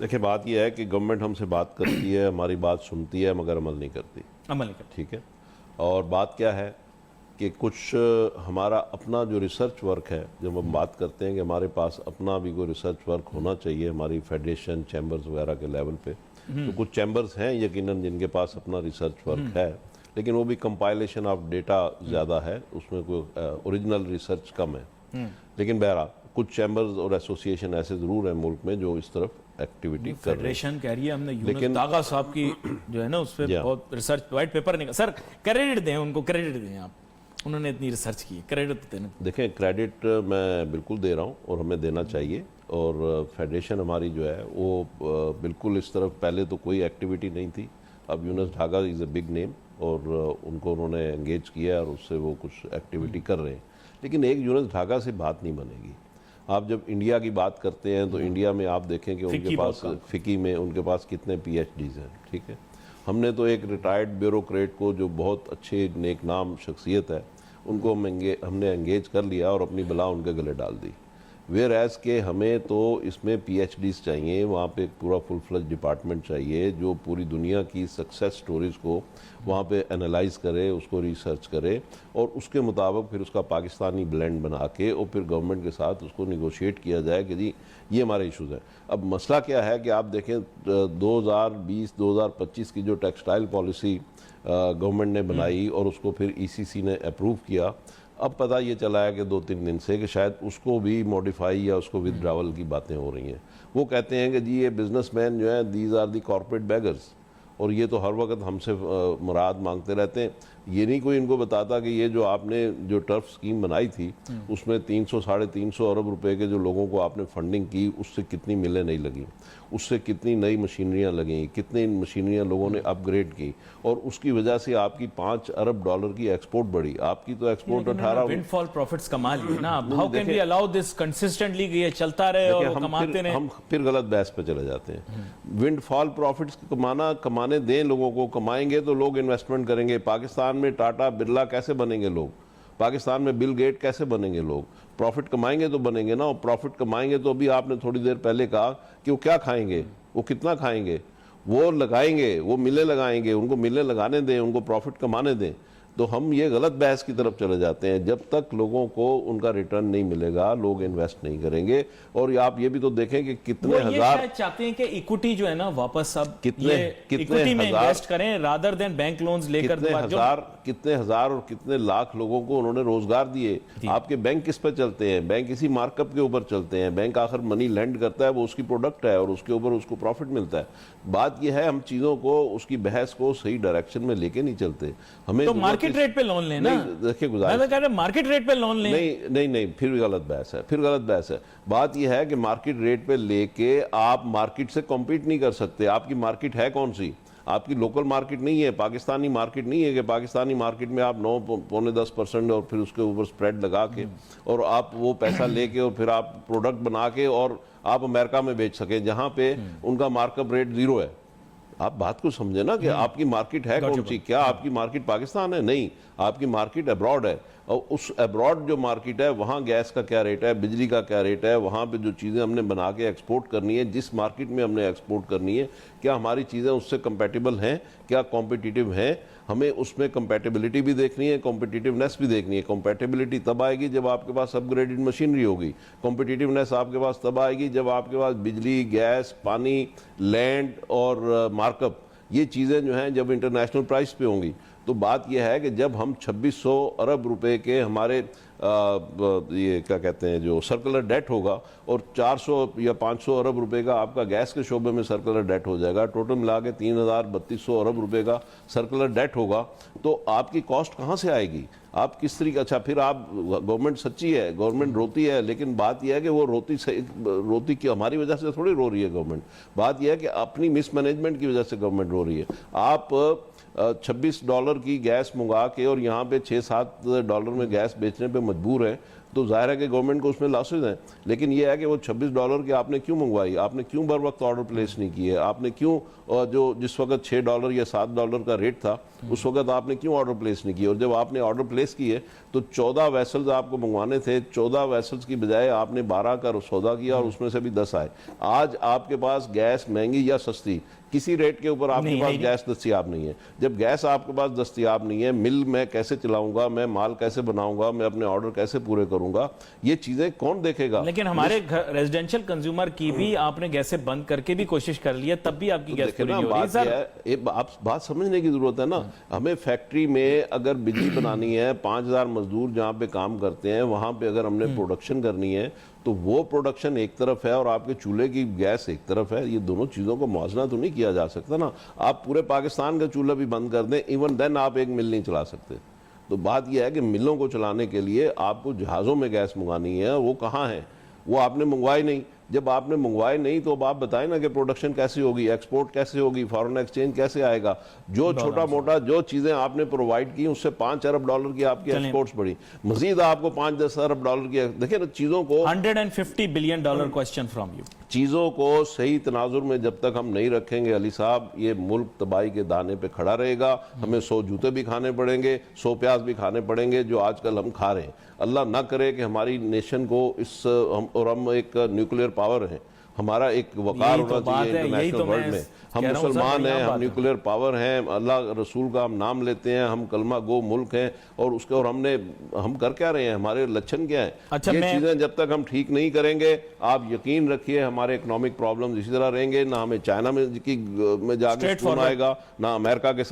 देखिए, बात यह है कि गवर्नमेंट हमसे बात करती है, हमारी बात सुनती है, मगर अमल नहीं करती। अमल नहीं करती। ठीक है। और बात क्या है कि कुछ हमारा अपना जो रिसर्च वर्क है, जब हम बात करते हैं कि हमारे पास अपना भी कोई रिसर्च वर्क होना चाहिए हमारी फेडरेशन चैम्बर्स वगैरह के लेवल पे, तो कुछ चैम्बर्स हैं यकीनन जिनके पास अपना रिसर्च वर्क है, लेकिन वो भी कंपाइलेशन ऑफ डेटा ज़्यादा है, उसमें कोई ओरिजिनल रिसर्च कम है। लेकिन बहरहाल कुछ चैम्बर्स और एसोसिएशन ऐसे ज़रूर हैं मुल्क में जो इस तरफ एक्टिविटी कर रहे हैं। फेडरेशन कह रही है हमने यूनुस दागा साहब की जो है ना उस पर बहुत रिसर्च वाइट पेपर निकला। सर क्रेडिट दें उनको, क्रेडिट दें आप, उन्होंने इतनी रिसर्च की है, क्रेडिट देना। देखें, क्रेडिट मैं बिल्कुल दे रहा हूँ और हमें देना चाहिए। और फेडरेशन हमारी जो है वो बिल्कुल इस तरफ पहले तो कोई एक्टिविटी नहीं थी। अब यूनुस ढागा इज़ अ बिग नेम और उनको उन्होंने एंगेज किया और उससे वो कुछ एक्टिविटी कर रहे हैं। लेकिन एक यूनुस ढागा से बात नहीं बनेगी। आप जब इंडिया की बात करते हैं तो इंडिया में आप देखें कि उनके पास फ़िकी में उनके पास कितने PhDs हैं। ठीक है। हमने तो एक रिटायर्ड ब्यूरोक्रेट को जो बहुत अच्छे नेक नाम शख्सियत है उनको हमने एंगेज कर लिया और अपनी बला उनके गले डाल दी। वेयर एज के हमें तो इसमें PhDs चाहिए, वहाँ पे एक पूरा फुल फ्लज डिपार्टमेंट चाहिए जो पूरी दुनिया की सक्सेस स्टोरीज़ को वहाँ पे एनालाइज करे, उसको रिसर्च करे और उसके मुताबिक फिर उसका पाकिस्तानी ब्लेंड बना के और फिर गवर्नमेंट के साथ उसको निगोशिएट किया जाए कि जी ये हमारे इशूज़ हैं। अब मसला क्या है कि आप देखें 2020-2025 की जो टेक्सटाइल पॉलिसी गवर्नमेंट ने बनाई और उसको फिर ECC ने अप्रूव किया, अब पता ये चला है कि 2-3 दिन से कि शायद उसको भी मॉडिफाई या उसको विदड्रावल की बातें हो रही हैं। वो कहते हैं कि जी ये बिजनेसमैन जो है these are the corporate beggars, और ये तो हर वक्त हमसे मुराद मांगते रहते हैं। ये नहीं कोई इनको बताता कि ये जो आपने जो टर्फ स्कीम बनाई थी उसमें 300-350 अरब रुपए के जो लोगों को आपने फंडिंग की उससे कितनी मिलें नहीं लगी, उससे कितनी नई मशीनरियाँ लगीं, कितनी मशीनरियाँ लोगों ने अपग्रेड की और उसकी वजह से आपकी $5 अरब की एक्सपोर्ट बढ़ी। आपकी तो एक्सपोर्ट 18 विंडफॉल प्रॉफिट्स कमा लिए ना। How can we allow this consistently कि ये चलता रहे और वो कमाते रहे? हम फिर गलत बहस पे चले जाते हैं। विंडफॉल प्रॉफिट्स कमाने दें लोगों को, कमाएंगे तो लोग इन्वेस्टमेंट करेंगे। पाकिस्तान में टाटा बिरला कैसे बनेंगे लोग, पाकिस्तान में बिल गेट कैसे बनेंगे लोग? प्रॉफिट कमाएंगे तो बनेंगे ना। और प्रॉफिट कमाएंगे तो अभी आपने थोड़ी देर पहले कहा कि वो क्या खाएंगे, वो कितना खाएंगे, वो लगाएंगे, वो मिलें लगाएंगे, उनको मिलें लगाने दें, उनको प्रॉफिट कमाने दें। तो हम ये गलत बहस की तरफ चले जाते हैं। जब तक लोगों को उनका रिटर्न नहीं मिलेगा लोग इन्वेस्ट नहीं करेंगे। और आप ये भी तो देखें कि कितने हजार चाहते हैं कि इक्विटी जो है ना वापस अब कितने इक्विटी में इन्वेस्ट करें रादर देन बैंक लोन्स लेकर। कितने हजार और कितने लाख लोगों को उन्होंने रोजगार दिए। आपके बैंक किस पे चलते हैं? बैंक इसी मार्कअप के ऊपर चलते हैं। बैंक आखिर मनी लैंड करता है, वो उसकी प्रोडक्ट है और उसके ऊपर उसको प्रॉफिट मिलता है। बात यह है हम चीजों को उसकी बहस को सही डायरेक्शन में लेके नहीं चलते। हमें तो मार्केट रेट पे लोन लेना। देखिए गुजारिश, मार्केट रेट पे लोन लें। नहीं, फिर गलत बहस है। बात यह है कि मार्केट रेट पे लेके आप मार्केट से कॉम्पीट नहीं कर सकते। आपकी मार्केट है कौन सी? आपकी लोकल मार्केट नहीं है, पाकिस्तानी मार्केट नहीं है कि पाकिस्तानी मार्केट में आप 9-10% और फिर उसके ऊपर स्प्रेड लगा के और आप वो पैसा लेके और फिर आप प्रोडक्ट बना के और आप अमेरिका में बेच सके जहां पे उनका मार्कअप रेट 0 है। आप बात को समझे ना कि आपकी मार्केट है कौन सी? क्या आपकी मार्केट पाकिस्तान है? नहीं, आपकी मार्केट अब्रॉड है। और उस अब्रॉड जो मार्केट है वहाँ गैस का क्या रेट है, बिजली का क्या रेट है, वहाँ पे जो चीज़ें हमने बना के एक्सपोर्ट करनी है, जिस मार्केट में हमने एक्सपोर्ट करनी है, क्या हमारी चीज़ें उससे कंपेटिबल हैं, क्या कॉम्पिटिटिव हैं? हमें उसमें कंपेटिबिलिटी भी देखनी है, कॉम्पिटिटिवनेस भी देखनी है। कॉम्पेटिबिलिटी तब आएगी जब आपके पास अपग्रेडेड मशीनरी होगी। कॉम्पिटिटिवनेस आपके पास तब आएगी जब आपके पास बिजली, गैस, पानी, लैंड और मार्कअप ये चीज़ें जो हैं जब इंटरनेशनल प्राइस पे होंगी। तो बात यह है कि जब हम 2600 अरब रुपए के हमारे ये क्या कहते हैं जो सर्कुलर डेट होगा और 400 या 500 अरब रुपए का आपका गैस के शोबे में सर्कुलर डेट हो जाएगा, टोटल मिला के 3200 अरब रुपए का सर्कुलर डेट होगा, तो आपकी कॉस्ट कहाँ से आएगी? आप किस तरीके? अच्छा, फिर आप गवर्नमेंट सच्ची है, गवर्नमेंट रोती है, लेकिन बात यह है कि वो रोती की हमारी वजह से थोड़ी रो रही है गवर्नमेंट। बात यह है कि अपनी मिसमैनेजमेंट की वजह से गवर्नमेंट रो रही है। आप $26 की गैस मंगा के और यहाँ पे $6-7 में गैस बेचने पे मजबूर हैं, तो जाहिर है कि गवर्नमेंट को उसमें लॉसेज हैं। लेकिन ये है कि वो $26 की आपने क्यों मंगवाई, आपने क्यों बर वक्त ऑर्डर प्लेस नहीं किए, आपने क्यों जो जिस वक्त $6 या $7 का रेट था उस वक्त आपने क्यों ऑर्डर प्लेस नहीं किए। और जब आपने ऑर्डर प्लेस किए तो 14 वेसल्स आपको मंगवाने थे, 14 वेसल्स की बजाय आपने 12 का सौदा किया और उसमें से भी 10 आए। आज आपके पास गैस महंगी या सस्ती किसी रेट के ऊपर आपके पास गैस दस्तियाब नहीं है। जब गैस आपके पास दस्तियाब नहीं है, मिल मैं कैसे चलाऊंगा, मैं माल कैसे बनाऊंगा, मैं अपने ऑर्डर कैसे पूरे करूंगा, ये चीजें कौन देखेगा। लेकिन हमारे रेजिडेंशियल कंज्यूमर की भी आपने गैसें बंद करके भी कोशिश कर ली है, तब भी आपकी गैस पूरी नहीं हो रही। सर आप बात समझने की जरूरत है ना। हमें फैक्ट्री में अगर बिजली बनानी है, 5000 मजदूर जहां पे काम करते हैं वहां पे अगर हमने प्रोडक्शन करनी है तो वो प्रोडक्शन एक तरफ है और आपके चूल्हे की गैस एक तरफ है। ये दोनों चीज़ों को मौजना तो नहीं किया जा सकता ना। आप पूरे पाकिस्तान का चूल्हा भी बंद कर दें, इवन देन आप एक मिल नहीं चला सकते। तो बात यह है कि मिलों को चलाने के लिए आपको जहाज़ों में गैस मंगानी है, वो कहाँ है, वो आपने मंगवाई नहीं। जब आपने मंगवाए नहीं तो अब आप बताएं ना कि प्रोडक्शन कैसे होगी, एक्सपोर्ट कैसे होगी, फॉरेन एक्सचेंज कैसे आएगा। जो छोटा मोटा जो चीज़ें आपने प्रोवाइड की उससे $5 अरब की आपकी एक्सपोर्ट्स बढ़ी, मजीद आपको $5-10 अरब की। देखिए ना चीज़ों को $150 बिलियन क्वेश्चन फ्रॉम यू। चीज़ों को सही तनाजुर में जब तक हम नहीं रखेंगे अली साहब, ये मुल्क तबाही के दाने पे खड़ा रहेगा। हमें 100 जूते भी खाने पड़ेंगे, 100 प्याज भी खाने पड़ेंगे जो आजकल हम खा रहे हैं। अल्लाह ना करे कि हमारी नेशन को हम एक न्यूक्लियर पावर हैं, हमारा एक वकार होना चाहिए इंटरनेशनल वर्ल्ड में। हम मुसलमान हैं, हम न्यूक्लियर पावर हैं, अल्लाह रसूल का हम नाम लेते हैं, हम कलमा गो मुल्क हैं और उसके और हम कर क्या रहे हैं, हमारे लक्षण क्या है। अच्छा, ये चीज़ें जब तक हम ठीक नहीं करेंगे आप यकीन रखिए हमारे इकोनॉमिक प्रॉब्लम्स इसी तरह रहेंगे। ना हमें चाइना में जाके आएगा, ना अमेरिका के